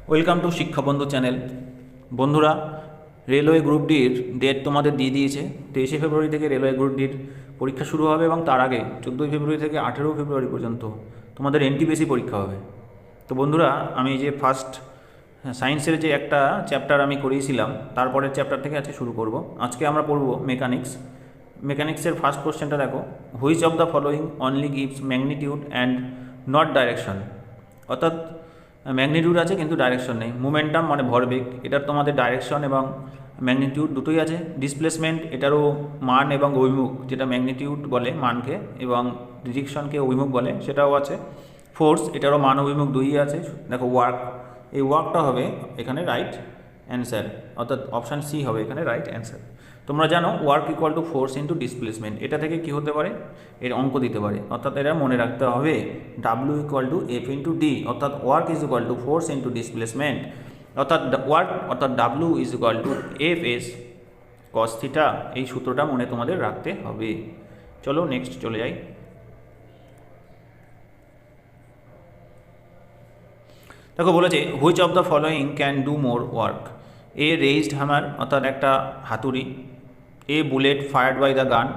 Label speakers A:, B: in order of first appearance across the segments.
A: Welcome to Shikshabandhu channel. বন্ধুরা, railway group ডির date তোমাদের দিয়ে দিয়েছে। 23শে ফেব্রুয়ারি থেকে রেলওয়ে গ্রুপ ডির পরীক্ষা শুরু হবে এবং তার আগে 14ই ফেব্রুয়ারি থেকে 18 ফেব্রুয়ারি পর্যন্ত তোমাদের এনটিপিসি পরীক্ষা হবে। তো বন্ধুরা, আমি যে ফার্স্ট সায়েন্সের যে একটা চ্যাপ্টার আমি করিয়েছিলাম, তারপরের চ্যাপ্টার থেকে আজকে শুরু করব। আজকে আমরা পড়ব মেকানিক্সের ফার্স্ট কোশ্চেনটা দেখো, which of the following only gives magnitude and not direction. অর্থাৎ ম্যাগনিটিউড আছে কিন্তু ডাইরেকশন নেই। মোমেন্টাম মানে ভরবেগ, এটার তোমাদের ডাইরেকশন এবং ম্যাগনিটিউড দুটোই আছে। ডিসপ্লেসমেন্ট, এটারও মান এবং অভিমুখ, যেটা ম্যাগনিটিউড বলে মানকে এবং ডিরেকশনকে অভিমুখ বলে, সেটাও আছে। ফোর্স, এটারও মান অভিমুখ দুই আছে। দেখো ওয়ার্ক, এই ওয়ার্কটা হবে এখানে রাইট অ্যান্সার, অর্থাৎ অপশান সি হবে এখানে রাইট অ্যান্সার। তোমরা জানো work equal to force into displacement. এটা থেকে কি হতে পারে, এর অঙ্ক দিতে পারে, অর্থাৎ এটা মনে রাখতে হবে W equal to F into D, অর্থাৎ work is equal to force into displacement, অর্থাৎ ওয়ার্ক অর্থাৎ W is equal to F S cos theta. এই সূত্রটা মনে তোমাদের রাখতে হবে। চলো নেক্সট চলে যাই। দেখো বলেছে which of the following can do more work. A raised hammer, অর্থাৎ একটা হাতুড়ি। A bullet fired by the gun,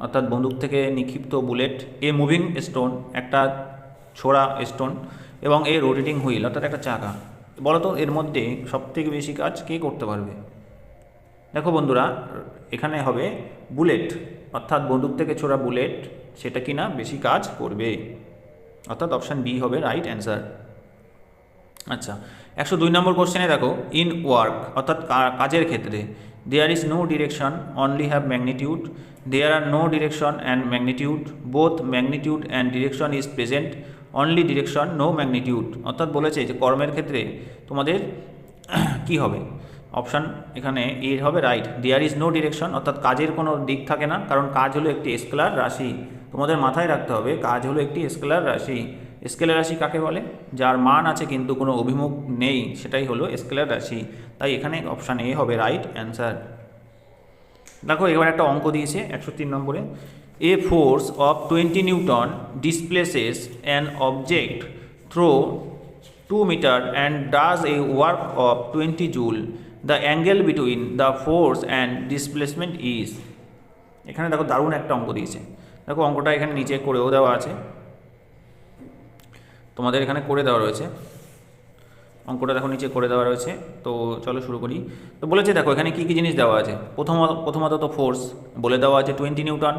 A: অর্থাৎ বন্দুক থেকে নিক্ষিপ্ত বুলেট। এ মুভিং স্টোন, একটা ছোড়া স্টোন। এবং এ রোটেটিং হুইল, অর্থাৎ একটা চাকা। বলতো এর মধ্যে সবথেকে বেশি কাজ কে করতে পারবে? দেখো বন্ধুরা, এখানে হবে বুলেট, অর্থাৎ বন্দুক থেকে ছোড়া বুলেট, সেটা কিনা বেশি কাজ করবে, অর্থাৎ অপশান বি হবে রাইট অ্যান্সার। আচ্ছা, 102 নম্বর কোশ্চেনে দেখো, ইন ওয়ার্ক অর্থাৎ কাজের ক্ষেত্রে, there is no direction only have magnitude, there are no direction and magnitude, both magnitude and direction is present, only direction no magnitude. অর্থাৎ বলেছে যে কর্মের ক্ষেত্রে তোমাদের কি হবে, অপশান এখানে এ হবে right. There is no direction, অর্থাৎ কাজের কোনো দিক থাকে না, কারণ কাজ হলো একটি স্কেলার রাশি। তোমাদের মাথায় রাখতে হবে কাজ হলো একটি স্কেলার রাশি। স্কেলার রাশি কাকে বলে? যার মান আছে কিন্তু কোনো অভিমুখ নেই, সেটাই হলো স্কেলার রাশি। তাই এখানে অপশান এ হবে রাইট অ্যান্সার। দেখো এবার একটা অঙ্ক দিয়েছে 103 নম্বরে, a force of 20 newton displaces an object through 2 metre and does a work of 20 joule, the angle between the force and displacement is. এখানে দেখো দারুণ একটা অঙ্ক দিয়েছে। দেখো অঙ্কটা এখানে নিচে করেও দেওয়া আছে, তোমাদের এখানে করে দেওয়া রয়েছে, অঙ্কটা দেখো নিচে করে দেওয়া রয়েছে। তো চলো শুরু করি। তো বলেছে দেখো এখানে কী কী জিনিস দেওয়া আছে। প্রথমত তো ফোর্স বলে দেওয়া আছে 20 নিউটন।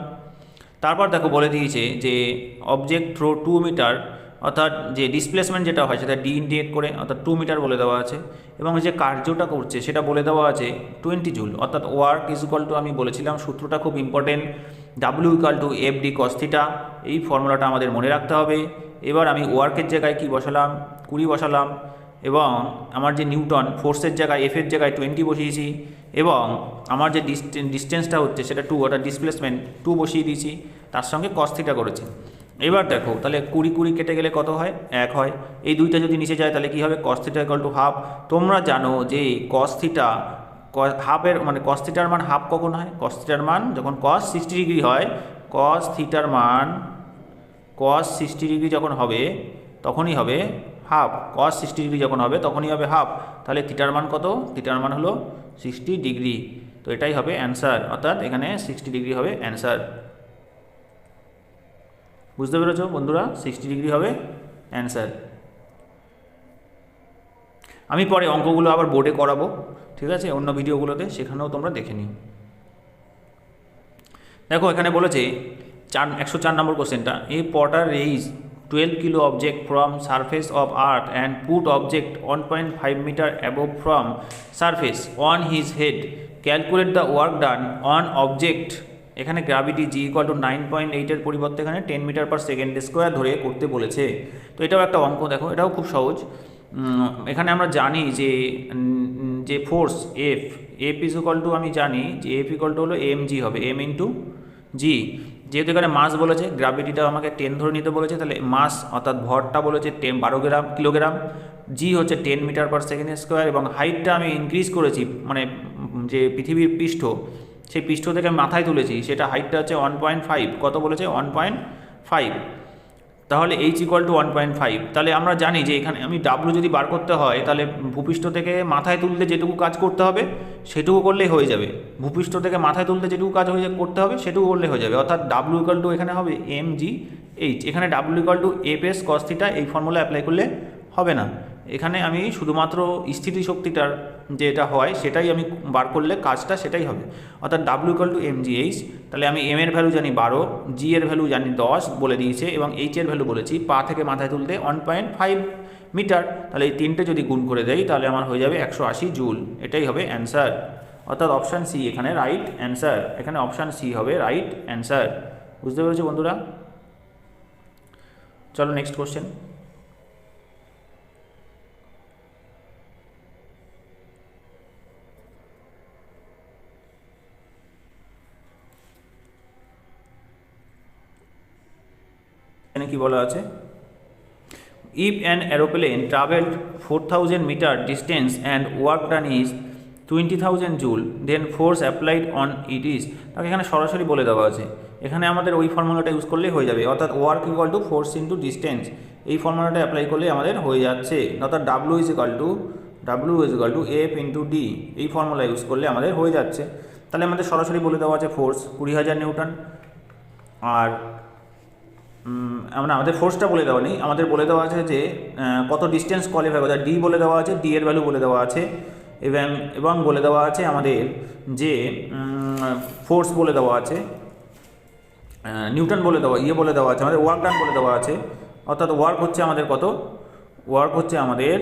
A: তারপর দেখো বলে দিয়েছে যে অবজেক্ট থ্রো 2 মিটার, অর্থাৎ যে ডিসপ্লেসমেন্ট যেটা হয় সেটা ডি ইন্ডিকেট করে, অর্থাৎ 2 মিটার বলে দেওয়া আছে। এবং যে কার্যটা করছে সেটা বলে দেওয়া আছে 20 জুল, অর্থাৎ ওয়ার্ক ইজ ইকুয়াল টু, আমি বলেছিলাম সূত্রটা খুব important, W equal to F D cos theta. এই ফর্মুলাটা আমাদের মনে রাখতে হবে। এবার আমি ওয়ার্কের জায়গায় কি বসালাম, 20 বসালাম, এবং আমার যে নিউটন ফোর্সের জায়গায় এফের জায়গায় 20 বসিয়েছি, এবং আমার যে ডিস্টেন্সটা হচ্ছে সেটা 2, অর্থাৎ ডিসপ্লেসমেন্ট 2 বসিয়ে দিয়েছি, তার সঙ্গে কস থিটা করেছি। এবার দেখো তাহলে 20 কেটে গেলে কত হয়? 1 হয়। এই দুইটা যদি নিচে যায় তাহলে কি হবে? Cos theta equal to half. তোমরা জানো যে কস থিটা হাফের মানে কস থিটার মান হাফ কখন হয়? কস থিটার মান যখন কস 60 ডিগ্রি হয়, কস থিটার মান কস 60 ডিগ্রি যখন হবে তখনই হবে হাফ। কস 60 ডিগ্রি যখন হবে তখনই হবে হাফ। তাহলে থিটার মান কত? থিটার মান হলো 60 ডিগ্রি। তো এটাই হবে অ্যান্সার, অর্থাৎ এখানে 60 ডিগ্রি হবে অ্যান্সার। বুঝতে পেরেছো বন্ধুরা? 60 ডিগ্রি হবে অ্যান্সার। আমি পরে অঙ্কগুলো আবার বোর্ডে করাবো, ঠিক আছে, অন্য ভিডিওগুলোতে, সেখানেও তোমরা দেখে নিও। দেখো এখানে বলেছে 104 নম্বর কোশ্চেনটা, a porter raise 12 kilo object from surface of earth and put object 1.5 metre above from surface on his head, calculate the work done on object. এখানে গ্র্যাভিটি জি ইকুয়াল টু 9.8 পরিবর্তে এখানে 10 মিটার পার সেকেন্ড স্কোয়ার ধরে করতে বলেছে। তো এটাও একটা অঙ্ক, দেখো এটাও খুব সহজ। এখানে আমরা জানি যে force F is equal two, আমি জানি যে এফ ইকুয়াল টু হলো এম জি হবে, এম ইন্টু জি। যেহেতু এখানে মাস বলেছে, গ্র্যাভিটিটা আমাকে 10 ধরে নিতে বলেছে, তাহলে মাস অর্থাৎ ভরটা বলেছে 12 কিলোগ্রাম, জি হচ্ছে 10 মিটার পার সেকেন্ড স্কোয়ার, এবং হাইটটা আমি ইনক্রিজ করেছি, মানে যে পৃথিবীর পৃষ্ঠ, সেই পৃষ্ঠ থেকে মাথায় তুলেছি, সেটা হাইটটা হচ্ছে 1.5। কত বলেছে? 1.5। তাহলে এইচ ইকুয়াল টু 1.5। তাহলে আমরা জানি যে এখানে আমি ডাব্লু যদি বার করতে হয় তাহলে ভূপৃষ্ঠ থেকে মাথায় তুলতে যেটুকু কাজ করতে হবে সেটুকু করলেই হয়ে যাবে, ভূপৃষ্ঠ থেকে মাথায় তুলতে যেটুকু কাজ করতে হবে সেটুকু করলে হয়ে যাবে। অর্থাৎ ডাব্লু ইকুয়াল টু এখানে হবে mgh, এখানে W equal to FS cos theta, এই ফর্মুলা অ্যাপ্লাই করলে হবে না। এখানে আমি শুধুমাত্র স্থিতিশক্তিটার যেটা হয় সেটাই আমি বার করলে কাজটা সেটাই হবে। অর্থাৎ ডাব্লু ইকুয়াল টু mgh, তাহলে আমি এম এর ভ্যালু জানি 12, জি এর ভ্যালু জানি 10 বলে দিয়েছে, এবং এইচ এর ভ্যালু বলেছি পা থেকে মাথায় তুলতে 1.5 মিটার। তাহলে এই তিনটে যদি গুণ করে দেই তাহলে আমার হয়ে যাবে 180 জুল। এটাই হবে অ্যান্সার। অর্থাৎ অপশান সি এখানে রাইট অ্যান্সার। এখানে অপশান সি হবে রাইট অ্যান্সার। বুঝতে পেরেছো বন্ধুরা? চলো নেক্সট কোশ্চেন। এখানে কি বলা আছে? If an aeroplane travelled 4000 metre distance and work done is 20,000 joule, then force applied on it is. তাকে এখানে সরাসরি বলে দেওয়া আছে, এখানে আমাদের ওই ফর্মুলাটা ইউজ করলেই হয়ে যাবে। অর্থাৎ work equal to force into distance, এই ফর্মুলাটা অ্যাপ্লাই করলে আমাদের হয়ে যাচ্ছে। অর্থাৎ W is equal to F into D, এই ফর্মুলা ইউজ করলে আমাদের হয়ে যাচ্ছে। তাহলে আমাদের সরাসরি বলে দেওয়া আছে ফোর্স 20,000 নিউটন, আর আমাদের ফোর্সটা বলে দেওয়া নেই, আমাদের বলে দেওয়া আছে যে কত ডিস্টেন্স কোয়ালিফাই করতে, ডি বলে দেওয়া আছে, ডি এর ভ্যালু বলে দেওয়া আছে, এবং বলে দেওয়া আছে আমাদের যে ফোর্স বলে দেওয়া আছে, নিউটন বলে দেওয়া আছে, আমাদের ওয়ার্ক ডান বলে দেওয়া আছে। অর্থাৎ ওয়ার্ক হচ্ছে আমাদের কত? ওয়ার্ক হচ্ছে আমাদের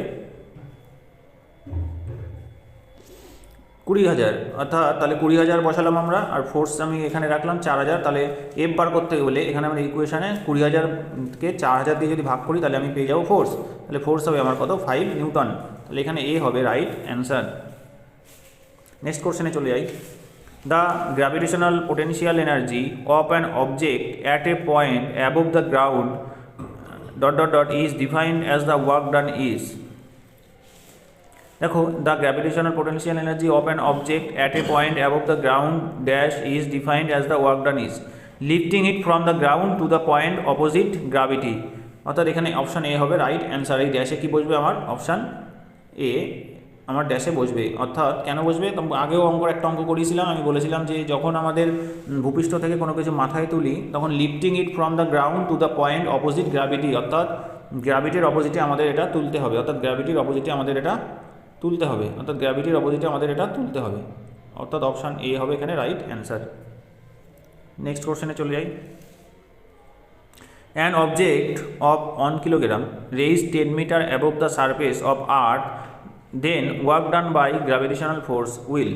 A: 20,000। অর্থাৎ তাহলে 20,000 বসালাম আমরা, আর ফোর্স আমি এখানে রাখলাম 4,000। তাহলে এফ বার করতে গেলে এখানে আমরা ইকুয়েশানে 20,000কে 4,000 দিয়ে যদি ভাগ করি তাহলে আমি পেয়ে যাবো ফোর্স। তাহলে ফোর্স হবে আমার কত? 5 নিউটন। তাহলে এখানে এ হবে রাইট অ্যান্সার। নেক্সট কোশ্চেনে চলে যাই। The gravitational potential energy of an object at a point above the ground ... is defined as the work done is. দেখো, the gravitational potential energy of an object at a point above the ground dash is defined as the work done is lifting it from the ground to the point opposite gravity. অর্থাৎ এখানে option A হবে right answer. এই ড্যাশে কি বসবে? আমার option A আমার ড্যাশে বসবে। অর্থাৎ কেন বসবে? আগেও একটা অঙ্ক করিয়েছিলাম, আমি বলেছিলাম যে যখন আমাদের ভূপৃষ্ঠ থেকে কোনো কিছু মাথায় তুলি তখন lifting it from the ground to the point opposite gravity, অর্থাৎ গ্র্যাভিটির অপোজিটে আমাদের এটা তুলতে হবে। অর্থাৎ অপশান এ হবে এখানে রাইট অ্যান্সার। নেক্সট কোশ্চেনে চলে যাই। An object of 1 kilogram raised 10 metre above the surface of earth, then work done by gravitational force will।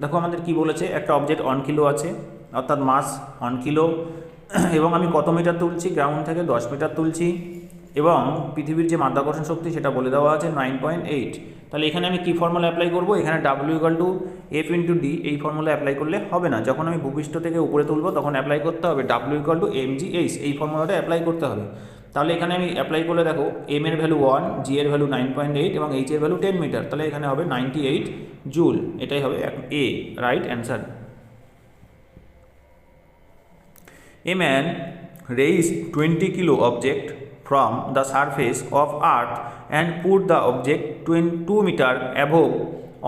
A: দেখো আমাদের কি বলেছে, একটা অবজেক্ট 1 কিলো আছে, অর্থাৎ মাস 1 কিলো, এবং আমি কত মিটার তুলছি? গ্রাউন্ড থেকে 10 মিটার তুলছি, এবং পৃথিবীর যে মাধ্যাকর্ষণ শক্তি সেটা বলে দেওয়া আছে 9.8। তাহলে এখানে আমি কি ফর্মুলা অ্যাপ্লাই করব? এখানে W equal to F into D, এই ফর্মুলা অ্যাপ্লাই করলে হবে না। যখন আমি ভূপৃষ্ঠ থেকে উপরে তুলব তখন অ্যাপ্লাই করতে হবে ডাব্লিউ ইকুয়াল টু mgh, এই ফর্মুলাটা অ্যাপ্লাই করতে হবে। তাহলে এখানে আমি অ্যাপ্লাই করলে দেখো এম এর ভ্যালু 1, জি এর ভ্যালু 9.8 এবং এইচ এর ভ্যালু 10 মিটার। তাহলে এখানে হবে 98 জুল। এটাই হবে a right answer. A man raised 20 kilo object from the surface of earth and put the object 2 meter above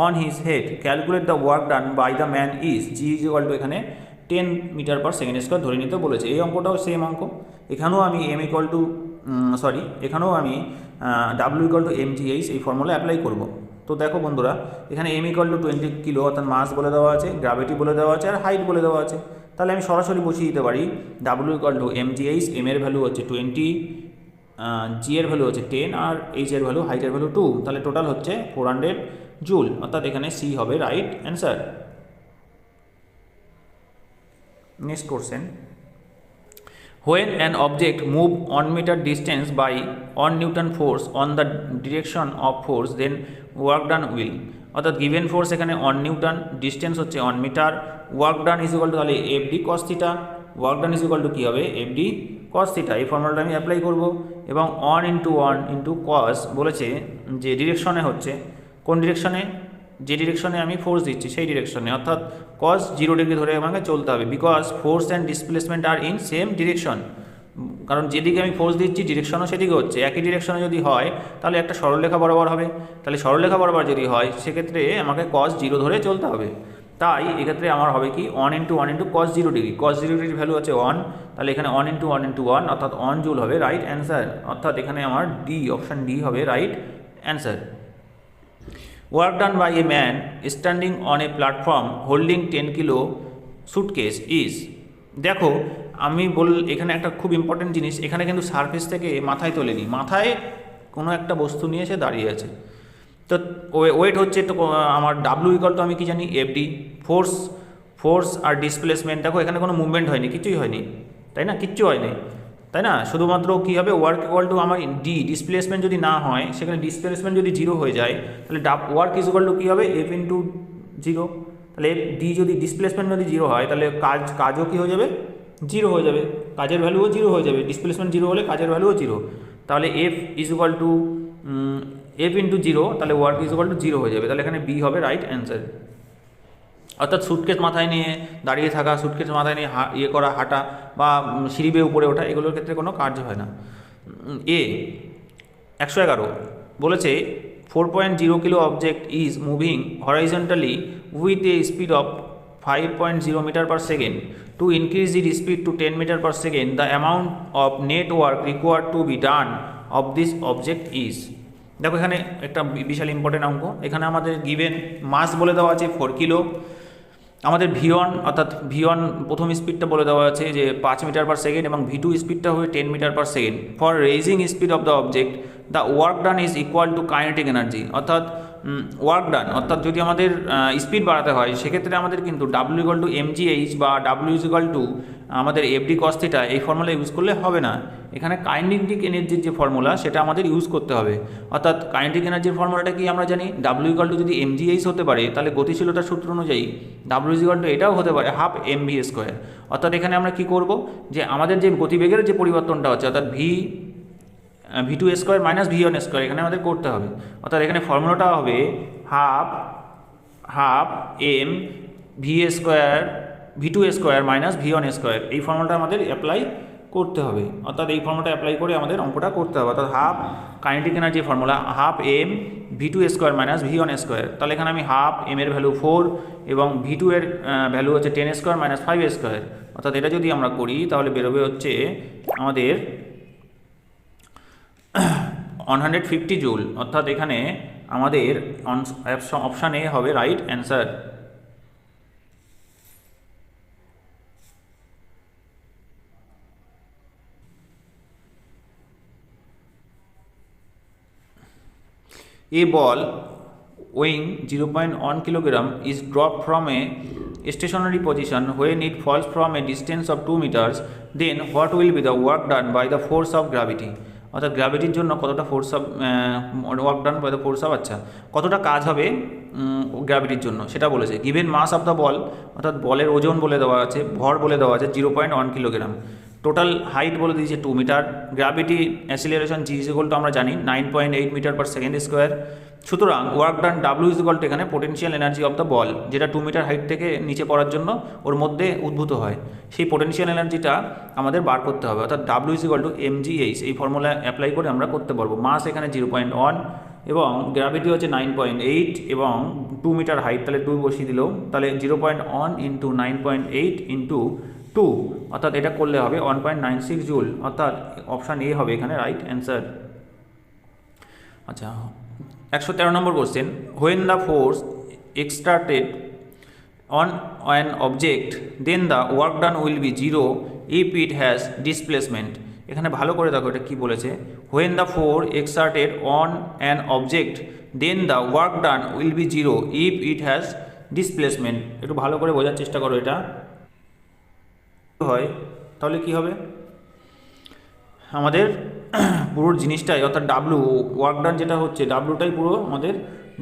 A: on his head. Calculate the work done by the man is g is equal to এখানে 10 metre per second square ধরে নিতে বলেছে। এই অঙ্কটাও same অঙ্ক, এখানেও আমি W equal to mgh এই formula apply করব। তো দেখো বন্ধুরা, এখানে m ইকুয়াল টু 20 কিলো অর্থাৎ মাস বলে দেওয়া আছে, গ্র্যাভিটি বলে দেওয়া আছে, আর হাইট বলে দেওয়া আছে। তাহলে আমি সরাসরি বসিয়ে দিতে পারি W equal to mgh, m এর ভ্যালু হচ্ছে 20, জি এর ভ্যালু হচ্ছে 10, আর এইচ এর ভ্যালু, হাইটের ভ্যালু 2। তাহলে টোটাল হচ্ছে 400 জুল। অর্থাৎ এখানে সি হবে right answer. Next question. When an object move 1 meter distance by 1 Newton force on the direction of force, then work done will। অর্থাৎ গিভেন ফোর্স এখানে 1 নিউটন, ডিস্টেন্স হচ্ছে 1 metre, work done is equal to তাহলে FD cos theta, work done is equal to কী হবে? FD cos theta. এই ফর্মুলাটা আমি apply করব, এবং 1 ইন্টু কস বলেছে যে ডিরেকশনে হচ্ছে, কোন ডিরেকশনে? যে ডিরেকশনে আমি ফোর্স দিচ্ছি সেই ডিরেকশনে, অর্থাৎ cos 0 ডিগ্রি ধরে আমাকে চলতে হবে, because force and displacement are in same direction. কারণ যেদিকে আমি ফোর্স দিচ্ছি ডিরেকশনও সেদিকে হচ্ছে, একই ডিরেকশনে যদি হয় তাহলে একটা সরলরেখা বরাবর হবে, তাহলে সরলরেখা বরাবর যদি হয় সেক্ষেত্রে আমাকে cos 0 ধরে চলতে হবে। তাই এক্ষেত্রে আমার হবে কি 1 into 1 into cos 0 degree, cos 0 ডিগ্রির ভ্যালু আছে 1, তাহলে এখানে 1 ইন্টু 1 ইন্টু 1 অর্থাৎ 1 জুল হবে রাইট অ্যান্সার, অর্থাৎ এখানে আমার ডি অপশান ডি হবে right answer. Work done by a man standing on a platform holding 10 kilo suitcase is, দেখো আমি এখানে একটা খুব ইম্পর্টেন্ট জিনিস, এখানে কিন্তু সারফেস থেকে মাথায় তোলেনি, মাথায় কোনো একটা বস্তু নিয়ে এসে দাঁড়িয়ে আছে। তো ওয়েট হচ্ছে তো আমার ডাব্লু ইকুয়াল টু আমি কি জানি এফডি, ফোর্স আর ডিসপ্লেসমেন্ট, দেখো এখানে কোনো মুভমেন্ট হয়নি, কিছুই হয়নি, তাই না, কিচ্ছু হয়নি, তাই না, শুধুমাত্র কী হবে ওয়ার্ক ইকুয়াল টু আমার ডি, ডিসপ্লেসমেন্ট যদি না হয় সেখানে ডিসপ্লেসমেন্ট যদি 0 হয়ে যায় তাহলে ওয়ার্ক ইজ ইকুয়াল টু কী হবে এফ ইন্টু 0, তাহলে এফ ডি যদি ডিসপ্লেসমেন্ট যদি 0 হয় তাহলে কাজও কী হয়ে যাবে 0 হয়ে যাবে, কাজের ভ্যালুও 0 হয়ে যাবে, ডিসপ্লেসমেন্ট 0 হলে কাজের ভ্যালুও 0, তাহলে F is equal to F into 0, তাহলে ওয়ার্ক ইজ ইকুয়াল টু 0 হয়ে যাবে, তাহলে এখানে বি হবে রাইট অ্যান্সার। অর্থাৎ সুটকেস মাথায় নিয়ে দাঁড়িয়ে থাকা, সুটকেস মাথায় নিয়ে ইয়ে করা, হাঁটা বা সিঁড়ি বেয়ে উপরে ওঠা, এগুলোর ক্ষেত্রে কোনো কার্য হয় না। এ 111 বলেছে 4.0 kilo object is moving horizontally with a speed of 5.0 metre per second, to increase it speed to 10 metre per second the amount of net work required to be done of this object is, দেখো এখানে একটা বিশাল important অঙ্ক, এখানে আমাদের given মাস বলে দেওয়া আছে 4 kilo, আমাদের V1 অর্থাৎ V1 প্রথম স্পিডটা বলে দেওয়া আছে যে 5 মিটার পার সেকেন্ড এবং V2 স্পিডটা হবে 10 metre per second. For raising speed of the object the work done is equal to kinetic energy, অর্থাৎ ওয়ার্ক ডান অর্থাৎ যদি আমাদের স্পিড বাড়াতে হয় সেক্ষেত্রে আমাদের কিন্তু ডাব্লিউ ইকুয়াল টু mgh বা ডাব্লিউ ইজ ইকুয়াল টু আমাদের এফডি কস থিটা এই ফর্মুলা ইউজ করলে হবে না, এখানে কাইনেটিক এনার্জির যে ফর্মুলা সেটা আমাদের ইউজ করতে হবে। অর্থাৎ কাইনেটিক এনার্জির ফর্মুলাটা কি আমরা জানি, ডাব্লিউ ইকুয়াল টু যদি mgh হতে পারে তাহলে গতিশীলতার সূত্র অনুযায়ী ডাব্লিউ ইজ ইকুয়াল টু এটাও হতে পারে হাফ mv স্কোয়ার, অর্থাৎ এখানে আমরা কি করব যে আমাদের যে গতিবেগের যে পরিবর্তনটা হচ্ছে অর্থাৎ v2 square minus v1 square এখানে আমাদের করতে হবে, অর্থাৎ এখানে ফর্মুলাটা হবে half m v square v2 square minus v1 square, এই ফর্মুলাটা আমাদের অ্যাপ্লাই করতে হবে, অর্থাৎ এই ফর্মুলাটা অ্যাপ্লাই করে আমাদের অঙ্কটা করতে হবে, অর্থাৎ half kinetic energy formula half m v2 square minus v1 square, তাহলে এখানে আমি হাফ এম এর ভ্যালু 4 এবং v2 এর ভ্যালু হচ্ছে 10 স্কোয়ার মাইনাস 5 স্কোয়ার, অর্থাৎ এটা যদি আমরা করি তাহলে বেরোবে হচ্ছে আমাদের 150 জুল, অর্থাৎ এখানে আমাদের অপশান এ হবে right answer. A ball weighing 0.1 kilogram is dropped from a stationary position when it falls from a distance of 2 meters, then what will be the work done by the force of gravity, অর্থাৎ গ্র্যাভিটির জন্য কতটা force of work done by the force of, আচ্ছা কতটা কাজ হবে গ্র্যাভিটির জন্য সেটা বলেছে। Given mass of the ball, অর্থাৎ বলের ওজন বলে দেওয়া আছে, ভর বলে দেওয়া আছে 0.1 কিলোগ্রাম, টোটাল হাইট বলে দিয়েছে 2 metre, gravity acceleration g is equal to আমরা জানি 9.8 মিটার পার সেকেন্ড স্কোয়ার, সুতরাং work done W is equal to এখানে potential energy of the ball যেটা 2 মিটার হাইট থেকে নিচে পড়ার জন্য ওর মধ্যে উদ্ভূত হয় সেই পোটেনশিয়াল এনার্জিটা আমাদের বার করতে হবে, অর্থাৎ W is equal to mgh, এই ফর্মুলা অ্যাপ্লাই করে আমরা করতে পারবো। মাস এখানে 0.1 এবং গ্র্যাভিটি হচ্ছে 9.8 এবং 2 মিটার হাইট, তাহলে 2 বসিয়ে দিল, তাহলে 0.1 ইন্টু 9.8 ইন্টু 2, অর্থাৎ এটা করলে হবে 1.96 জুল, অর্থাৎ অপশান এ হবে এখানে রাইট অ্যান্সার। আচ্ছা 113 নম্বর question, when the force exerted on an object then the work done will be 0 if it has displacement, এখানে ভালো করে দেখো এটা কি বলেছে, when the force exerted on an object then the work done will be 0 if it has displacement, একটু ভালো করে বোঝার চেষ্টা করো, এটা হয় তাহলে কি হবে আমাদের পুরো জিনিসটাই অর্থাৎ ডাব্লু ওয়ার্ক ডান যেটা হচ্ছে ডাব্লুটাই পুরো আমাদের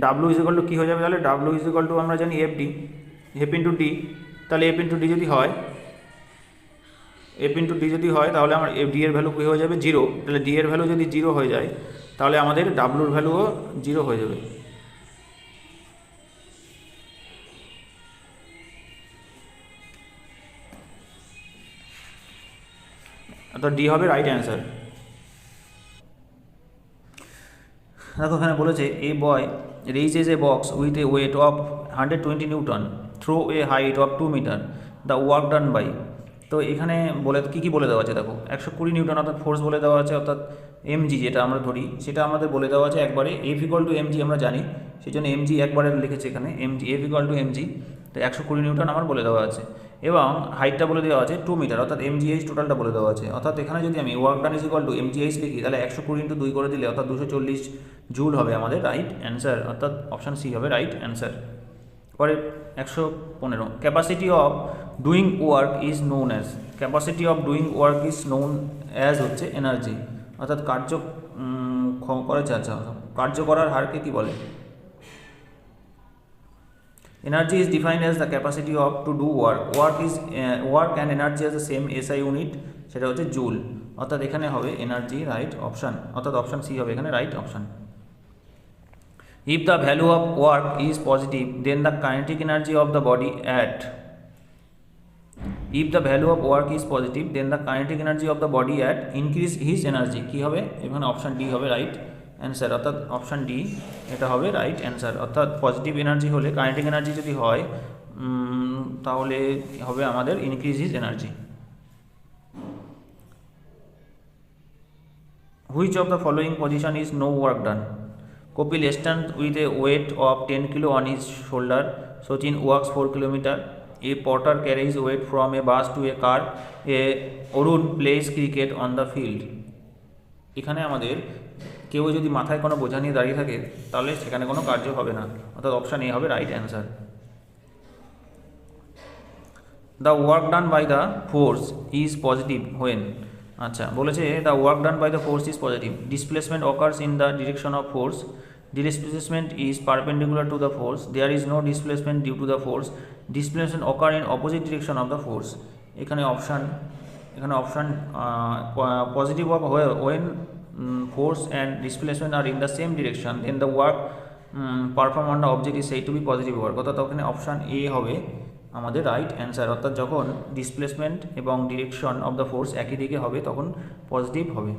A: ডাব্লু ইজ ইকুয়াল টু কী হয়ে যাবে, তাহলে ডাব্লু ইজ ইকুয়াল টু আমরা জানি এফ ইন্টু ডি, তাহলে এফ ইন্টু ডি যদি হয় তাহলে আমার ডি এর ভ্যালু কী হয়ে যাবে 0, তাহলে ডি এর ভ্যালু যদি 0 হয়ে যায় তাহলে আমাদের ডাব্লুর ভ্যালুও 0 হয়ে যাবে। অর্থাৎ ডি হবে রাইট অ্যান্সার। দেখো এখানে বলেছে a boy raises a box with a weight of 120 newton through a height of 2 metre, the work done by. তো এখানে বলে কী বলে দেওয়া আছে দেখো, 120 নিউটন অর্থাৎ ফোর্স বলে দেওয়া আছে, অর্থাৎ এমজি যেটা আমরা ধরি সেটা আমাদের বলে দেওয়া আছে একবারে। এফ ইকুয়াল টু এমজি আমরা জানি, সেই জন্য এমজি একবারে লিখেছে এখানে, MG F equal two MG, তো 120 নিউটন আমার বলে দেওয়া আছে, এবং হাইটটা বলে দেওয়া আছে 2 মিটার, অর্থাৎ এমজিএইচ টোটালটা বলে দেওয়া আছে। অর্থাৎ এখানে যদি আমি work done is equal to MGH লিখি, তাহলে 120 ইন্টু 2 করে দিলে অর্থাৎ 240 জুল হবে আমাদের রাইট অ্যান্সার, অর্থাৎ অপশান সি হবে রাইট অ্যান্সার। পরে 115 capacity of doing work is known as, capacity of doing work is known as হচ্ছে এনার্জি, অর্থাৎ কার্য করার হারকে কি বলে? Energy is defined as the capacity of to do work. Work and energy as the same SI unit, সেটা হচ্ছে joule, অর্থাৎ এখানে হবে এনার্জি রাইট অপশান, অর্থাৎ অপশান সি হবে এখানে right option. If the value of work is positive, then the kinetic energy of the body at, if the value of work is positive, then the kinetic energy of the body at increase his energy, কি হবে এখানে? Option D হবে right answer, অর্থাৎ option D এটা হবে right answer. অর্থাৎ positive energy হলে, kinetic energy যদি হয় তাহলে হবে আমাদের increase his energy. Which of the following position is no work done? Kapil stand with a weight of 10 kilo on his shoulder, Sachin works 4 kilometre, a porter carriage weight from a bus to a car, a Arun place cricket on the field. এখানে আমাদের কেউ যদি মাথায় কোনো বোঝা নিয়ে দাঁড়িয়ে থাকে তাহলে সেখানে কোনো কার্য হবে না, অর্থাৎ অপশান এ হবে right answer. The work done by the force is positive when, আচ্ছা বলেছে the work done by the force is positive, displacement occurs in the direction of force, displacement is perpendicular to the force, there is no displacement due to the force, displacement occur in opposite direction of the force। এখানে option positive of when force and displacement are in the same direction, then the work performed on the object is said to be positive work, অর্থাৎ ওখানে option A হবে আমাদের right answer, অর্থাৎ যখন displacement এবং direction of the force একই দিকে হবে তখন পজিটিভ হবে।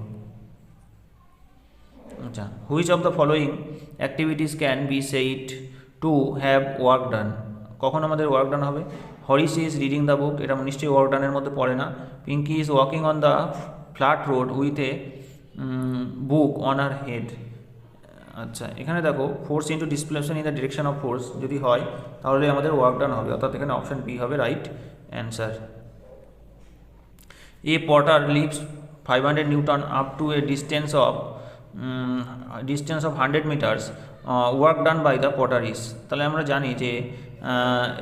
A: আচ্ছা, which of the following activities can be said to have work done? কখন আমাদের ওয়ার্ক ডান হবে? Harish is reading the book, এটা নিশ্চয়ই ওয়ার্ক ডানের মধ্যে পড়ে না। Pinky is walking on the flat road with a book on her head. আচ্ছা, এখানে দেখো force into displacement in the direction of force যদি হয় তাহলে আমাদের ওয়ার্ক ডান হবে, অর্থাৎ এখানে অপশান বি হবে right answer. A porter lifts 500 newton up to a distance of 100 metres, work done by the porter is. তাহলে আমরা জানি যে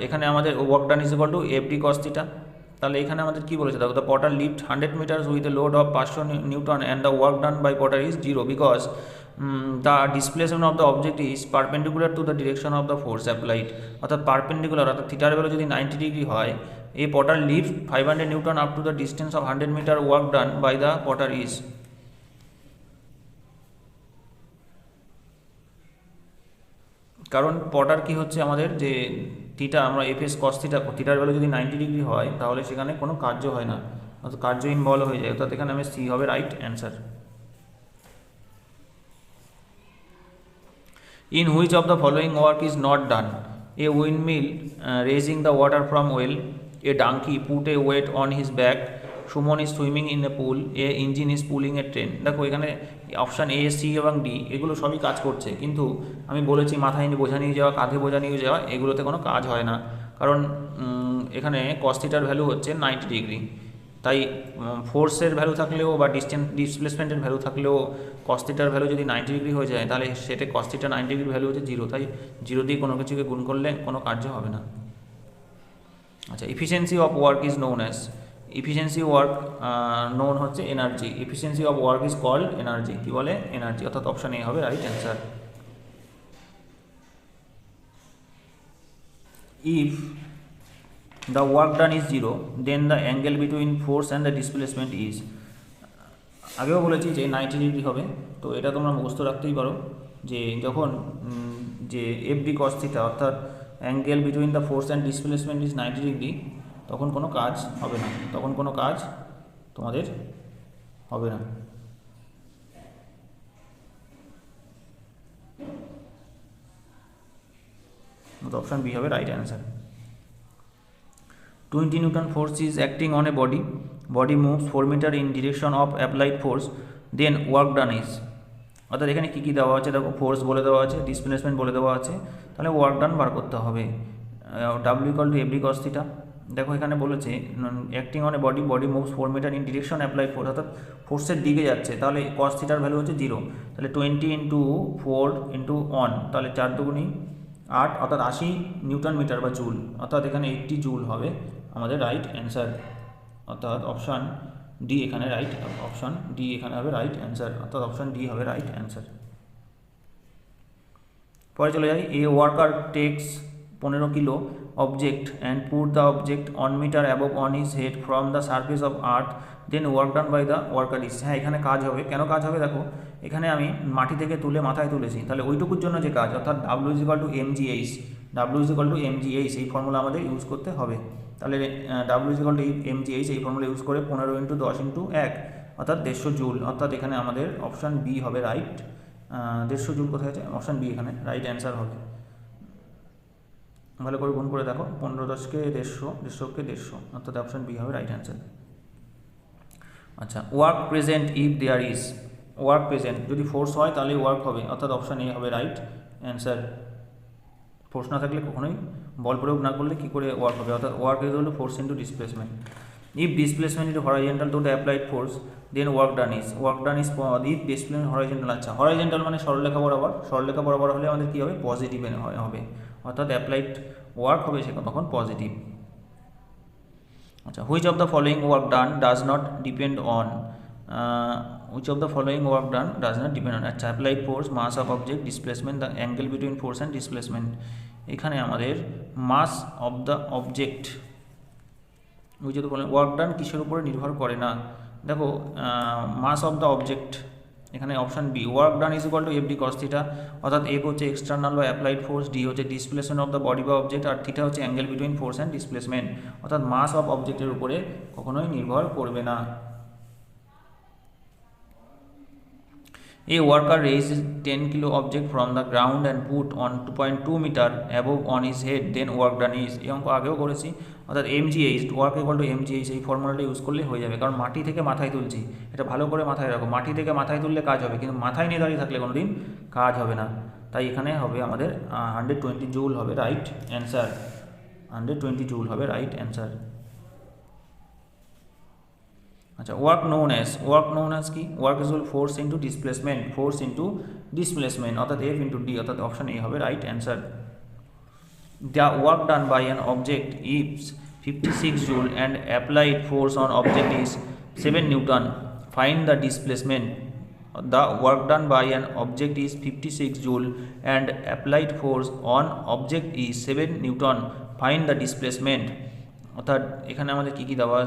A: এখানে আমাদের work done is equal to F D cos theta. তাহলে এখানে আমাদের কী বলেছে দেখো, the porter lift 100 metres with a load of 500 newton and the work done by porter is 0 because the displacement of the object is perpendicular to the direction of the force applied, অর্থাৎ perpendicular অর্থাৎ থিটার value যদি 90 degree হয়, a porter lift 500 newton up to the distance of 100 metre, work done by the porter is. কারণ porter কি হচ্ছে আমাদের যে থিটা, আমরা এফএস কস থিটা, থিটার ভ্যালু যদি 90 ডিগ্রি হয় তাহলে সেখানে কোনো কার্য হয় না, অর্থাৎ কার্য ইনভলভ হয়ে যায়, অর্থাৎ এখানে আমি সি হবে right answer. In which of the following work is not done? A windmill raising the water from well, a donkey put a weight on his back, Suman is swimming in a pool, an engine is pulling a train. দেখো এখানে option A, C এবং D এগুলো সবই কাজ করছে, কিন্তু আমি বলেছি মাথায় বোঝা নিয়ে যাওয়া, কাঁধে বোঝা নিয়ে যাওয়া এগুলোতে কোনো কাজ হয় না, কারণ এখানে কস থিটার ভ্যালু হচ্ছে 90 ডিগ্রি, তাই ফোর্সের ভ্যালু থাকলেও বা ডিসপ্লেসমেন্টের ভ্যালু থাকলেও কস থিটার ভ্যালু যদি 90 ডিগ্রি হয়ে যায় তাহলে সেটা কস থিটা 90 ডিগ্রি ভ্যালু হচ্ছে 0, তাই 0 দিয়ে কোনো কিছুকে গুণ করলে কোনো কার্য হবে না। আচ্ছা, efficiency of work is known as, efficiency work known হচ্ছে energy, efficiency of work is called energy, কী বলে? এনার্জি, অর্থাৎ অপশান এ হবে right answer. If the work done is 0 then the angle between force and the displacement is, আগেও বলেছি যে 90 degree হবে, তো এটা তোমরা মুখস্থ রাখতেই পারো যে যখন যে এফ ডি কস থিটা অর্থাৎ angle between the force and displacement is 90 degree, তখন কোনো কাজ হবে না, তখন কোনো কাজ তোমাদের হবে না। অপশন বি হবে right answer. 20 Newton force is acting on a body. Body moves 4 meter in direction of applied force. Then work done is, অর্থাৎ এখানে কী কী দেওয়া আছে দেখো, ফোর্স বলে দেওয়া আছে, ডিসপ্লেসমেন্ট বলে দেওয়া আছে, তাহলে ওয়ার্ক ডান বার করতে হবে। W equal to FD cos theta. দেখো এখানে বলেছে acting on a body, body moves 4 metre in direction applied force, অর্থাৎ ফোর্সের দিকে যাচ্ছে, তাহলে কস থিটার ভ্যালু হচ্ছে 0। তাহলে 20 ইন্টু 4 ইন্টু 1, তাহলে 4 দুগুণি 8, অর্থাৎ 80 নিউটন মিটার বা জুল, অর্থাৎ এখানে 80 জুল হবে আমাদের রাইট অ্যান্সার। অর্থাৎ অপশান ডি এখানে রাইট, অপশান ডি এখানে হবে রাইট অ্যান্সার, অর্থাৎ অপশান ডি হবে রাইট অ্যান্সার। পরে চলে যাই, a worker takes 15 kilo object and put the object 1 metre above on his head from the surface of earth, then work done by the worker is. হ্যাঁ, এখানে কাজ হবে, কেন কাজ হবে দেখো, এখানে আমি মাটি থেকে তুলে মাথায় তুলেছি, তাহলে ওইটুকুর জন্য যে কাজ, অর্থাৎ W is equal to MGH, W is equal to MGH, এই ফর্মুলা আমাদের ইউজ করতে হবে। তাহলে W is equal to MGH, এই ফর্মুলা ইউজ করে 15 ইন্টু 10 ইন্টু 1, অর্থাৎ 150 জুল, অর্থাৎ এখানে আমাদের অপশান বি হবে রাইট। 150 জুল কোথায় আছে, অপশান বি এখানে রাইট অ্যান্সার হবে। ভালো করে গুণ করে দেখো, 15 10কে 150, 150কে 150, অর্থাৎ অপশান বি হবে রাইট অ্যান্সার। আচ্ছা, work present if there is, work present যদি ফোর্স হয় তাহলে ওয়ার্ক হবে, অর্থাৎ অপশান এ হবে রাইট অ্যান্সার। ফোর্স না থাকলে কখনোই, বল প্রয়োগ না করলে কী করে ওয়ার্ক হবে, অর্থাৎ ওয়ার্ক ইজ হলো force into displacement. If displacement is horizontal to the applied force, then work done is, work done is if displacement horizontal. আচ্ছা, হরাইজেন্টাল মানে সরলরেখা বরাবর, সরলরেখা বরাবর হলে আমাদের কী হবে, পজিটিভ হবে, অর্থাৎ অ্যাপ্লাইড ওয়ার্ক হবে সেটা তখন পজিটিভ। আচ্ছা, which of the following work done does not depend on, which of the following work done does not depend on, আচ্ছা, applied force, mass of object, displacement, the angle between force and displacement। এখানে আমাদের mass of the object, which of the following work done কিসের উপরে নির্ভর করে না, দেখো mass of the object, এখানে option B, work done is equal to F D cos theta, অর্থাৎ এফ হচ্ছে এক্সটার্নাল বা অ্যাপ্লাইড ফোর্স, ডি হচ্ছে ডিসপ্লেসমেন্ট অফ দ্য বডি বা অবজেক্ট, আর থিটা হচ্ছে angle between force and displacement, অর্থাৎ mass of অবজেক্টের উপরে কখনোই নির্ভর করবে না। A worker raises 10 kilo object from the ground and put on 2.2 meter above on his head, then work done is, এই অঙ্ক আগেও করেছি, অর্থাৎ MGH, work equal to MGH, এই ফর্মুলাটা ইউজ করলে হয়ে যাবে, কারণ মাটি থেকে মাথায় তুলছি, এটা ভালো করে মাথায় রাখো, মাটি থেকে মাথায় তুললে কাজ হবে, কিন্তু মাথায় নিয়ে দাঁড়িয়ে থাকলে কোনোদিন কাজ হবে না, তাই এখানে হবে আমাদের 120 জুল হবে রাইট অ্যান্সার, 120 জুল হবে রাইট অ্যান্সার। আচ্ছা, ওয়ার্ক নোন অ্যাজ কি, work is equal force into displacement, force into displacement, অর্থাৎ এফ ইন্টু ডি, অর্থাৎ অপশান এ হবে right answer. The work done by an object is 56 joule and applied force on object is 7 newton, find the displacement. The work done by an object is 56 joule and applied force on object is 7 Newton, find the displacement। অর্থাৎ এখানে আমাদের কী কী দেওয়া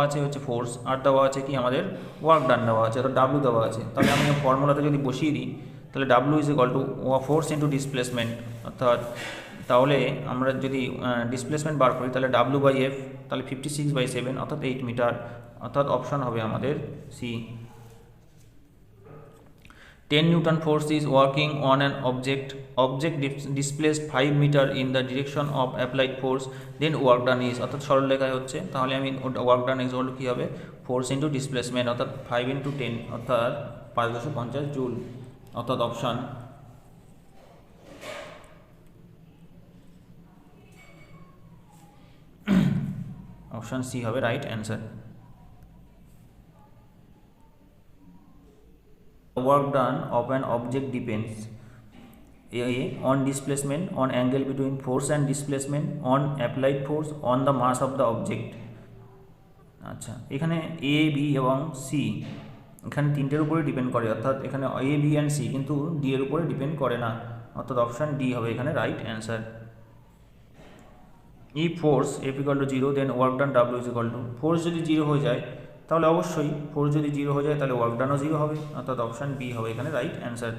A: আছে হচ্ছে force, আর দেওয়া আছে কি আমাদের ওয়ার্ক ডান দেওয়া আছে, অর্থাৎ ডাব্লু দেওয়া আছে, তাহলে আমি ফর্মুলাতে যদি বসিয়ে দিই তাহলে W is equal to force into displacement, অর্থাৎ তাহলে আমরা যদি ডিসপ্লেসমেন্ট বার করি তাহলে ডাব্লু বাই এফ, তাহলে 56/7 অর্থাৎ 8 মিটার, অর্থাৎ অপশান হবে আমাদের C. 10 Newton force is working on an object displaced 5 meter in the direction of applied force, then work done is, অর্থাৎ সরল লেখায় হচ্ছে, তাহলে আমি work done is equal to কী হবে, ফোর্স ইন্টু ডিসপ্লেসমেন্ট, অর্থাৎ 5 ইন্টু 10, অর্থাৎ 550 জুল, অর্থাৎ অপশান সি হবে right answer. Work done of an object depends on displacement, on angle between force and displacement, on applied force, on the mass of the object। আচ্ছা, এখানে A B এবং C এখানে তিনটের উপরে depend করে, অর্থাৎ এখানে এ বি অ্যান্ড সি, কিন্তু ডি এর উপরে ডিপেন্ড করে না, অর্থাৎ অপশান ডি হবে এখানে right answer. If force F equal to 0, then work done W is equal to, force যদি 0 হয়ে যায় তাহলে অবশ্যই ফোর্স যদি 0 হয়ে যায় তাহলে ওয়ার্ক ডানও 0 হবে, অর্থাৎ অপশান বি হবে এখানে right answer.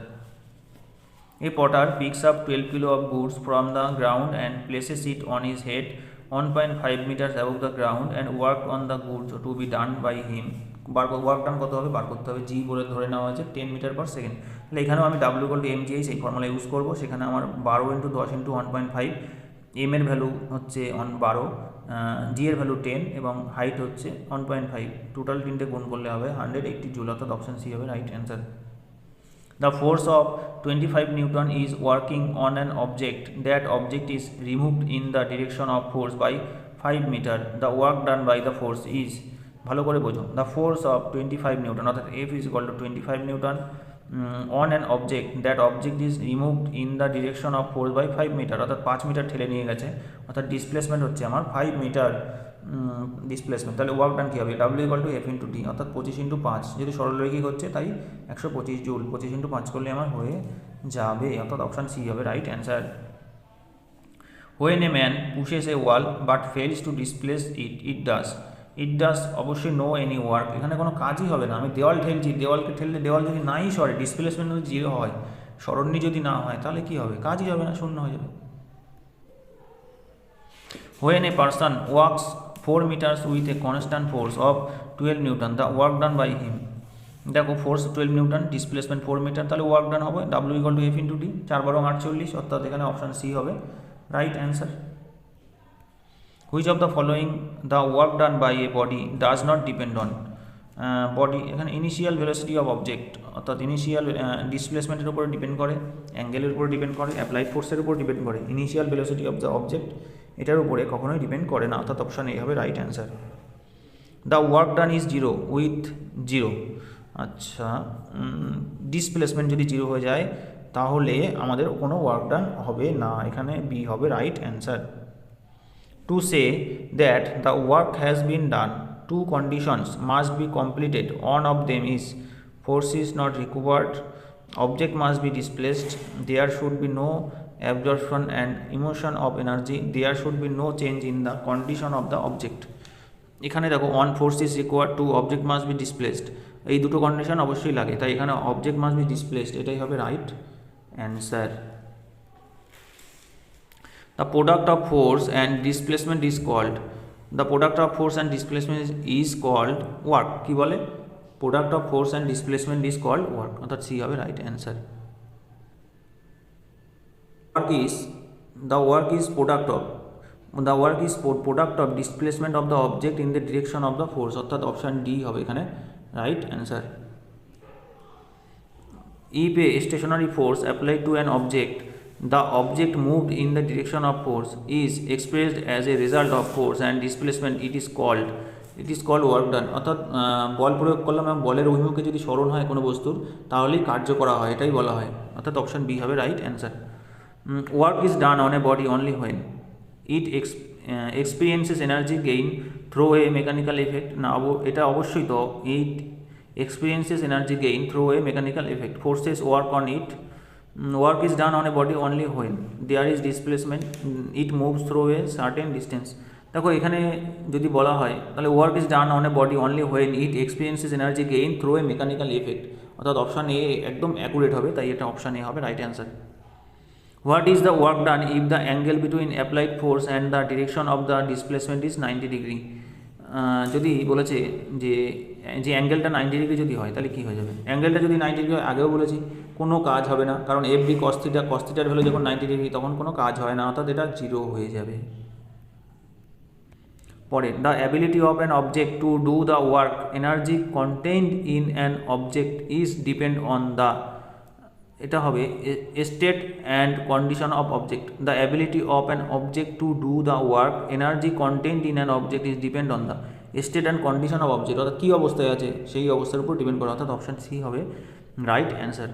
A: A Potter peaks up 12 kilo of goods from the ground and places it on his head 1.5 meters above the ground and work on the goods to be done by him, work done কত হবে বার করতে হবে, জি বলে ধরে নেওয়া হয়েছে 10 metre per second. তাহলে এখানেও আমি ডাব্লিউ ইকুয়াল টু mgh এই ফর্মুলা ইউজ করবো। সেখানে আমার 12 × 10 × 1.5, এম এর ভ্যালু হচ্ছে 12, জি এর ভ্যালু 10 এবং হাইট হচ্ছে 1.5, টোটাল তিনটে গুণ করলে হবে 180 জুল, অর্থাৎ অপশন সি হবে right answer. The force of 25 Newton is working on an object. That object is removed in the direction of force by 5 meter. The work done by the force is, ভালো করে বোঝো, the force of 25 Newton অর্থাৎ F is equal to 25 Newton on an object. That object is removed in the direction of force by 5 meter অর্থাৎ 5 metre ঠেলে নিয়ে গেছে, অর্থাৎ displacement হচ্ছে আমার 5 মিটার ডিসপ্লেসমেন্ট। তাহলে ওয়ার্ক ডান কী হবে, W equal to F into D অর্থাৎ 25 × 5, যেহেতু সরলরৈখিক হচ্ছে তাই 125 জুল, 25 × 5 করলে আমার হয়ে যাবে, অর্থাৎ অপশান সি হবে right answer. When a man pushes a wall but fails to displace it, it does অবশ্যই নো এনি ওয়ার্ক, এখানে কোনো কাজই হবে না। আমি দেওয়াল ঠেলছি, দেওয়ালকে ঠেললে দেওয়াল যদি নাই সরে, ডিসপ্লেসমেন্ট যদি 0 হয়, সরণনি যদি না হয়, তাহলে কী হবে, কাজই হবে না, শূন্য হয়ে যাবে। When a person walks 4 meters with a constant force of 12 Newton, the work done by him, দেখো ফোর্স 12 নিউটন, ডিসপ্লেসমেন্ট 4 মিটার, তাহলে ওয়ার্ক ডান হবে W equal to F into D, 4 × 48, অর্থাৎ এখানে অপশান সি হবে right answer. Which of the following the work done by a body does not depend on, body এখানে initial velocity of object অর্থাৎ initial ডিসপ্লেসমেন্টের উপরে depend করে, অ্যাঙ্গেলের উপর depend করে, অ্যাপ্লাইড ফোর্সের উপর ডিপেন্ড করে, initial velocity of the object এটার উপরে কখনোই ডিপেন্ড করে না, অর্থাৎ অপশান এ হবে right answer. The work done is 0 with 0, আচ্ছা ডিসপ্লেসমেন্ট যদি 0 হয়ে যায় তাহলে আমাদের কোনো ওয়ার্ক ডান হবে না, এখানে বি হবে right answer. To say that the work has been done, two conditions must be completed. One of them is force is not required, object must be displaced, there should be no absorption and emission of energy, there should be no change in the condition of the object. এখানে দেখো one force is required, two object must be displaced, এই দুটো condition অবশ্যই লাগে, তাই এখানে object must be displaced এটাই হবে right answer. The product of force and displacement is called, the product of force and displacement is called work, কি বলে, product of force and displacement is called work, অর্থাৎ C হবে right answer. The work is product of displacement of the object in the direction of the force, অর্থাৎ option D হবে এখানে right answer. If a stationary force applied to an object, the object moved in the direction of force is expressed as a result of force and displacement, it is called work done, অর্থাৎ বল প্রয়োগ করলাম এবং বলের অভিমুখে যদি সরণ হয় কোনো বস্তুর তাহলেই কার্য করা হয়, এটাই বলা হয়, অর্থাৎ অপশান বি হবে right answer. Work is done on a body only when it experiences energy gain through a mechanical effect, না এটা অবশ্যই তো, ইট experiences energy gain through a mechanical effect, forces work on it, work is done on a body only when there is displacement, it moves through a certain distance। দেখো এখানে যদি বলা হয় তাহলে work is done on a body only when it experiences energy gain through a mechanical effect, অর্থাৎ option এ একদম accurate হবে, তাই এটা অপশান এ হবে right answer. What is the work done if the angle between applied force and the direction of the displacement is 90 degree, যদি বলেছে যে অ্যাঙ্গেলটা 90 degree যদি হয় তাহলে কী হয়ে যাবে, অ্যাঙ্গেলটা যদি 90 ডিগ্রি হয়, আগেও বলেছি কোনো কাজ হবে না, কারণ এফ বি কস্তিটার ভ্যালু যখন 90 ডিগ্রি তখন কোনো কাজ হয় না, অর্থাৎ এটা 0 হয়ে যাবে। পরে the ability of an object to do the work energy contained in an object is depend on the, এটা হবে state and condition of object, the ability of an object to do the work energy contained in an object is depend on the state and condition of object, অর্থাৎ কী অবস্থায় আছে সেই অবস্থার উপর depend করে, অর্থাৎ অপশান সি হবে right answer.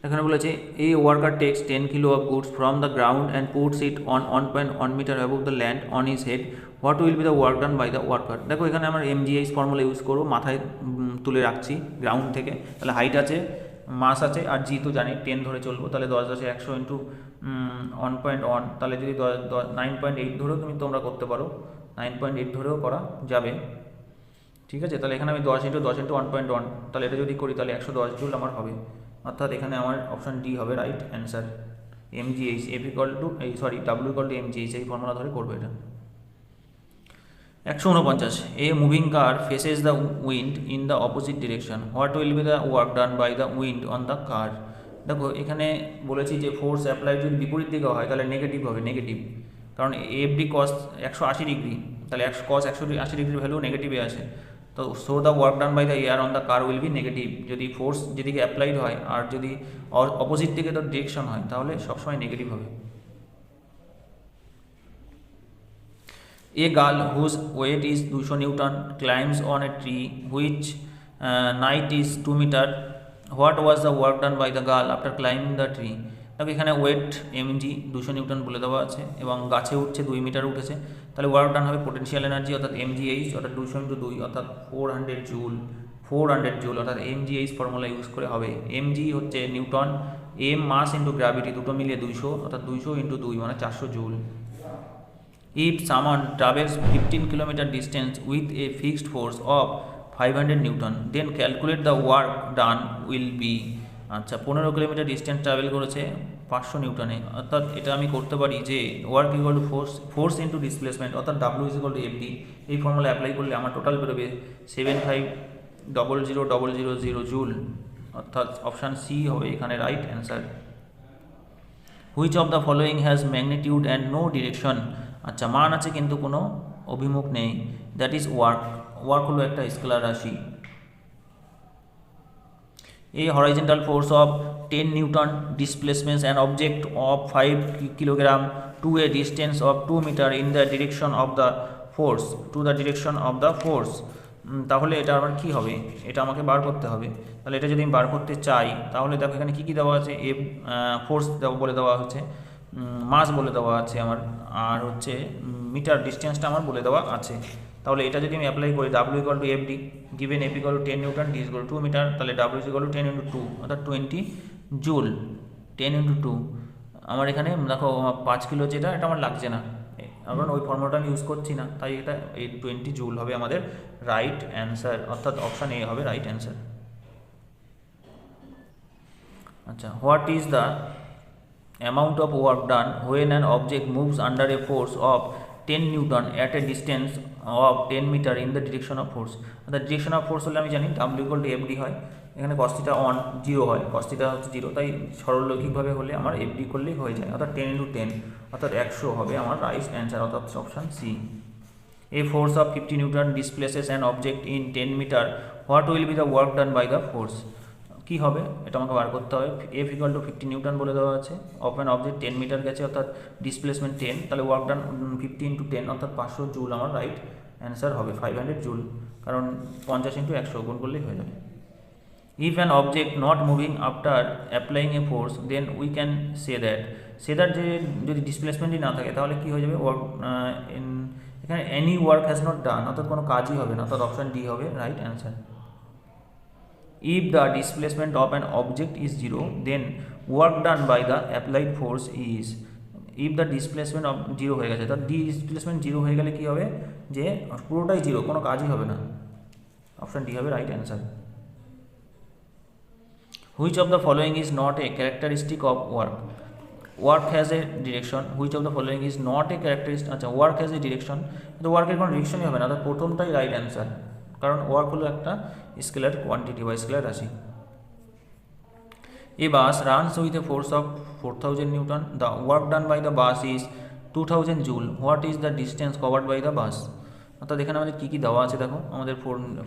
A: এখানে বলেছে a worker takes 10 kilo of goods from the ground and puts it on 1.1 metre above the land on his head, what will be the work done by the worker. দেখো এখানে আমার MGH formula use করবো, মাথায় তুলে রাখছি ground থেকে, তাহলে height আছে, মাস আছে, আর জি তো জানি 10 ধরে চলবো, তাহলে 10 × 100 ইন্টু 1.1, তাহলে যদি 9.8 ধরেও তোমরা করতে পারো, 9.8 ধরেও করা যাবে, ঠিক আছে। তাহলে এখানে আমি 10 × 10 × 1.1, তাহলে এটা যদি করি তাহলে 110 জুল আমার হবে, অর্থাৎ এখানে আমার অপশান ডি হবে right answer. MGH W equal to MGH এই ফর্মুলা ধরে করবো এটা। 149, a moving car faces the wind in the opposite direction, what will be the work done by the wind on the car. দেখো এখানে বলেছি যে force apply যদি বিপরীত দিকে হয় তাহলে নেগেটিভ হবে, নেগেটিভ, কারণ এফডি কস 180 ডিগ্রি, তাহলে কস 180 ডিগ্রির ভ্যালু নেগেটিভে আসে। তো so the work done by the air on the car will be negative. যদি ফোর্স যেদিকে অ্যাপ্লাইড হয় আর যদি অপোজিট দিকে তো ডিরেকশন হয় তাহলে সবসময় নেগেটিভ হবে। A girl whose weight is 200 Newton climbs on a tree which height is 2 meter. What was the work done by the girl after climbing the tree? দেখো এখানে ওয়েট এমজি 200 নিউটন বলে দেওয়া আছে এবং গাছে উঠছে 2 মিটার উঠেছে, তাহলে ওয়ার্ক ডান হবে পোটেনশিয়াল এনার্জি অর্থাৎ এমজিএইচ অর্থাৎ 200 × 2 অর্থাৎ 400 জুল, 400 জুল অর্থাৎ এমজিএইচ ফর্মুলা ইউজ করে হবে। এমজি হচ্ছে newton, M mass into gravity, দুটো মিলিয়ে 200 অর্থাৎ 200 × 2 মানে 400 joule. If someone travels 15 km distance with a fixed force of 500 Newton, then calculate the work done will be। আচ্ছা 15 কিলোমিটার ডিস্টেন্স ট্রাভেল করেছে 500 নিউটনে, অর্থাৎ এটা আমি করতে পারি যে work equal to force into displacement অর্থাৎ W is equal to FD. এই ফর্মুলা অ্যাপ্লাই করলে আমার টোটাল বেরোবে 750000 জুল, অর্থাৎ অপশান সি হবে এখানে right answer. Which of the following has magnitude and no direction. আচ্ছা মান আছে কিন্তু কোনো অভিমুখ নেই, দ্যাট ইজ ওয়ার্ক। ওয়ার্ক হলো একটা স্কেলার রাশি। A horizontal force of 10 Newton displaces an object of 5 kg to a distance of 2 meter in the direction of the force, to the direction of the force। তাহলে এটা আমার কী হবে, এটা আমাকে বার করতে হবে। তাহলে এটা যদি আমি বার করতে চাই তাহলে দেখো এখানে কী কী দেওয়া আছে, ফোর্স বলে দেওয়া হচ্ছে, মাস বলে দেওয়া আছে আমার, আর হচ্ছে মিটার ডিস্টেন্সটা আমার বলে দেওয়া আছে। তাহলে এটা যদি আমি অ্যাপ্লাই করি W equal to FD, given F equal to 10 newton, D equal to 2 metre, তাহলে ডাব্লিউ ইকুয়াল টু 10 × 2 অর্থাৎ 20 জুল। 10 × 2 আমার এখানে দেখো 5 কিলো যেটা এটা আমার লাগছে না, কারণ ওই ফর্মুলাটা আমি ইউজ করছি না, তাই এটা এই 20 জুল হবে আমাদের রাইট অ্যান্সার, অর্থাৎ অপশান এ হবে রাইট অ্যান্সার। আচ্ছা what is the amount of work done when an object moves under a force of 10 Newton at a distance of 10 meter in the direction of force। অর্থাৎ direction of force হলে আমি জানি W equal to FD হয়, এখানে কস্তিটা on 0 হয়, কস্তিটা হচ্ছে 0, তাই সরলরৈখিকভাবে হলে আমার এফডি করলেই হয়ে যায়, অর্থাৎ 10 × 10 অর্থাৎ 100 হবে আমার রাইট অ্যান্সার, অর্থাৎ option C. A force of 50 Newton displaces an object in 10 meter, what will be the work done by the force? কী হবে এটা আমাকে বার করতে হবে। এফ ইকুয়াল টু 50 নিউটন বলে দেওয়া আছে, অফ অ্যান অবজেক্ট 10 মিটার গেছে অর্থাৎ ডিসপ্লেসমেন্ট 10, তাহলে ওয়ার্ক ডান 50 × 10 অর্থাৎ 500 জুল আমার রাইট অ্যান্সার হবে, 500 জুল, কারণ 50 × 100 গুণ করলেই হয়ে যাবে। If an object not moving after applying a force then we can say that যে যদি ডিসপ্লেসমেন্টই না থাকে তাহলে কী হয়ে যাবে, ওয়ার্ক এখানে any work has not done অর্থাৎ কোনো কাজই হবে না, অর্থাৎ অপশান ডি হবে right answer. If the displacement of an object is 0, then work done by the applied force is। if the displacement of 0 হয়ে গেছে, তার ডিসপ্লেসমেন্ট 0 হয়ে গেলে কী হবে, যে পুরোটাই 0, কোনো কাজই হবে না, অপশান ডি হবে right answer. Which of the following is not a characteristic of work? Work has a direction. Which of the following is not a characteristic? আচ্ছা work has a direction, তো ওয়ার্কের কোনো ডিরেকশনই হবে না, তো প্রথমটাই রাইট অ্যান্সার, কারণ work হলো একটা স্কেলার কোয়ান্টিটি বা স্কেলার রাশি। A bus runs with a force of 4000 Newton. The work done by the bus is 2000 joule. What is the distance covered by the bus? অর্থাৎ এখানে আমাদের কী কী দেওয়া আছে দেখো, আমাদের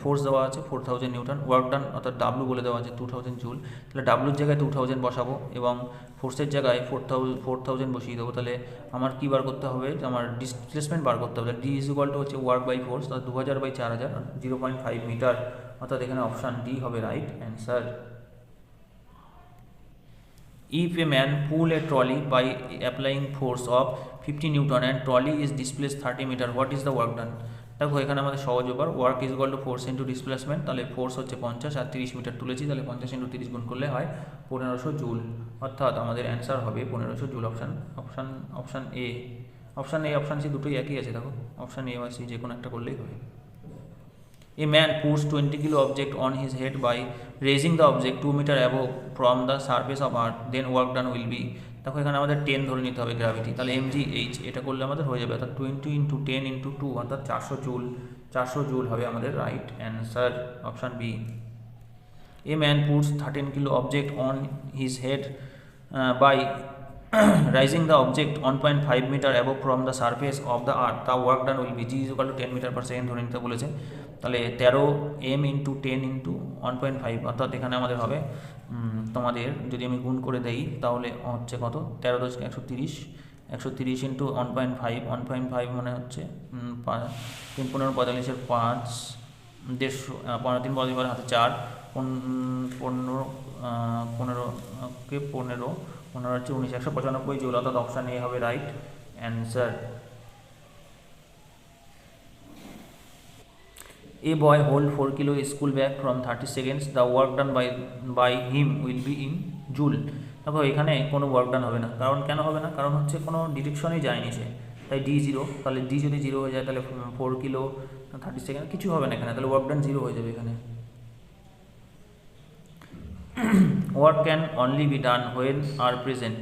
A: ফোর্স দেওয়া আছে 4000 নিউটন, ওয়ার্ক ডান অর্থাৎ ডাব্লু বলে দেওয়া আছে 2000 জুল, তাহলে ডাব্লুর জায়গায় 2000 বসাবো এবং ফোর্সের জায়গায় 4000 বসিয়ে দেবো, তাহলে আমার কী বার করতে হবে, আমার ডিসপ্লেসমেন্ট বার করতে হবে, ডি ইজ ইকুয়াল টু হচ্ছে ওয়ার্ক বাই ফোর্স, অর্থাৎ 2000/4000 0.5 মিটার, অর্থাৎ এখানে অপশান ডি হবে right answer. If a man pull a trolley by applying force of 50 Newton and trolley is displaced 30 meter, what is the work done? দেখো এখানে আমাদের সহজ ব্যাপার, work is equal to force into displacement, তাহলে force হচ্ছে 50 আর 30 metre তুলেছি, তাহলে 50 × 30 গুণ করলে হয় 1500 জুল, অর্থাৎ আমাদের অ্যান্সার হবে 1500 joule, option A. Option C দুটোই একই আছে, দেখো অপশান এ বা সি যে কোনো একটা করলেই হবে। A man puts 20 kilo object on his head by raising the object 2 meter above from the surface of earth, then work done will be, দেখো এখানে আমাদের 10 ধরে নিতে হবে গ্র্যাভিটি, তাহলে mgh এটা করলে আমাদের হয়ে যাবে, অর্থাৎ 20 ইন্টু 10 ইন্টু 2 অর্থাৎ 400 জুল হবে আমাদের right answer option B. A man puts 13 kilo object on his head by raising the object 1.5 meter above from the surface of the earth, the work done will be g is equal to 10 meter per second ধরে নিতে বলেছে, তাহলে 13 m into 10 into 1.5 অর্থাৎ এখানে আমাদের হবে তোমাদের যদি আমি গুণ করে দেই তাহলে হচ্ছে কত 13 দশমিক 130 ইন্টু 1.5 মানে হচ্ছে 3 15 45 5 150 15 3 45 হাতে 4 15 হচ্ছে 19 195 জুল অর্থাৎ অপশান এ হবে right answer. A boy hold 4 kilo school bag from 30 seconds, the work done by him will be in joule। দেখো এখানে কোনো ওয়ার্ক ডান হবে না, কারণ কেন হবে না, কারণ হচ্ছে কোনো ডিরেকশনেই যায়নি সে, তাই ডি জিরো, তাহলে ডি যদি জিরো হয়ে যায় তাহলে 4 কিলো 30 সেকেন্ড কিছু হবে না এখানে, তাহলে ওয়ার্ক ডান জিরো হয়ে যাবে এখানে। Work can only be done when are present,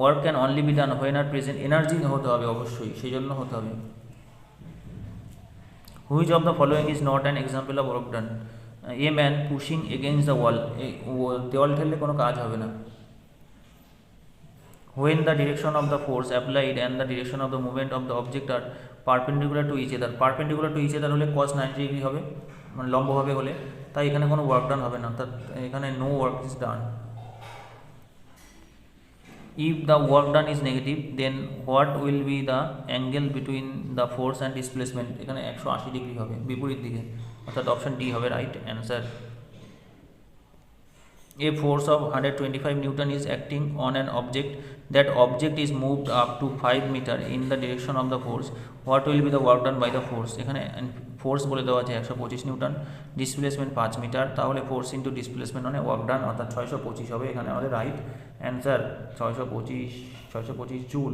A: work can only be done when are present, energy হতে হবে অবশ্যই, সেই জন্য হতে হবে। Which of the following is not an example of work done? A man pushing against the wall, দেওয়াল ঠেললে কোনো কাজ হবে না। When the direction of the force applied and the direction of the movement of the object are perpendicular to each other, perpendicular to each other হলে cos 90 degree হবে, মানে লম্বভাবে হলে, তাই এখানে কোনো ওয়ার্ক ডান হবে না, অর্থাৎ এখানে no work is done. If the work done is negative, then what will be the angle between the force and displacement? এখানে 180 ডিগ্রি হবে বিপরীত দিকে, অর্থাৎ অপশন ডি হবে right answer. A force of 125 Newton is acting on an object. That object is moved up to 5 meter in the direction of the force. What will be the work done by the force? এখানে force বলে দেওয়া আছে 125 Newton, displacement 5 metre, তাহলে force into displacement মানে work done অর্থাৎ 625 হবে এখানে আমাদের right answer 625 joule.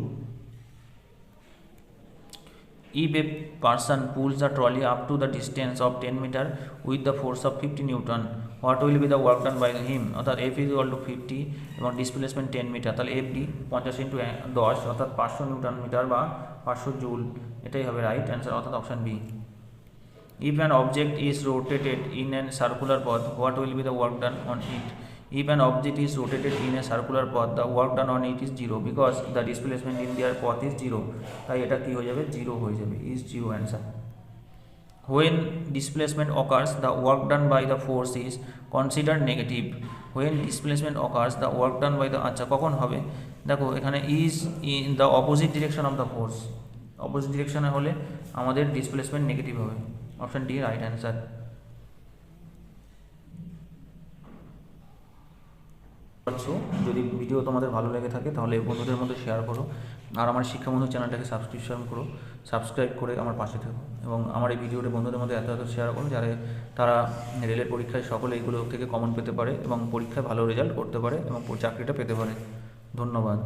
A: If a person pulls the trolley up to the distance of 10 meter with the force of 50 Newton, what will be the work done by him? অর্থাৎ F is equal to 50 এবং displacement 10 metre, তাহলে FD 50 into 10 অর্থাৎ 500 Newton metre বা 500 joule, এটাই হবে right answer অর্থাৎ option B. If an object is rotated in a circular path, what will be the work done on it? If an object is rotated in a circular path, the work done on it is 0 because the displacement in their path is 0, তাই এটা কি হয়ে যাবে 0 হয়ে যাবে, is 0 answer। When displacement occurs, the work done by the force is considered negative. When displacement occurs, the work done by the, আচ্ছা কখন হবে, দেখো এখানে is in the opposite direction of the force, opposite ডিরেকশনে হলে আমাদের displacement negative হবে, option D right answer. যদি ভিডিও তোমাদের ভালো লেগে থাকে তাহলে বন্ধুদের মধ্যে শেয়ার করো, আর আমার শিক্ষাবন্ধু চ্যানেলটাকে সাবস্ক্রাইব করে আমার পাশে থাকো, এবং আমার এই ভিডিওটা বন্ধুদের মধ্যে এত শেয়ার করো যারা তারা রেলের পরীক্ষায় সকলে এইগুলো থেকে কমন পেতে পারে এবং পরীক্ষায় ভালো রেজাল্ট করতে পারে এবং চাকরিটা পেতে পারে। ধন্যবাদ।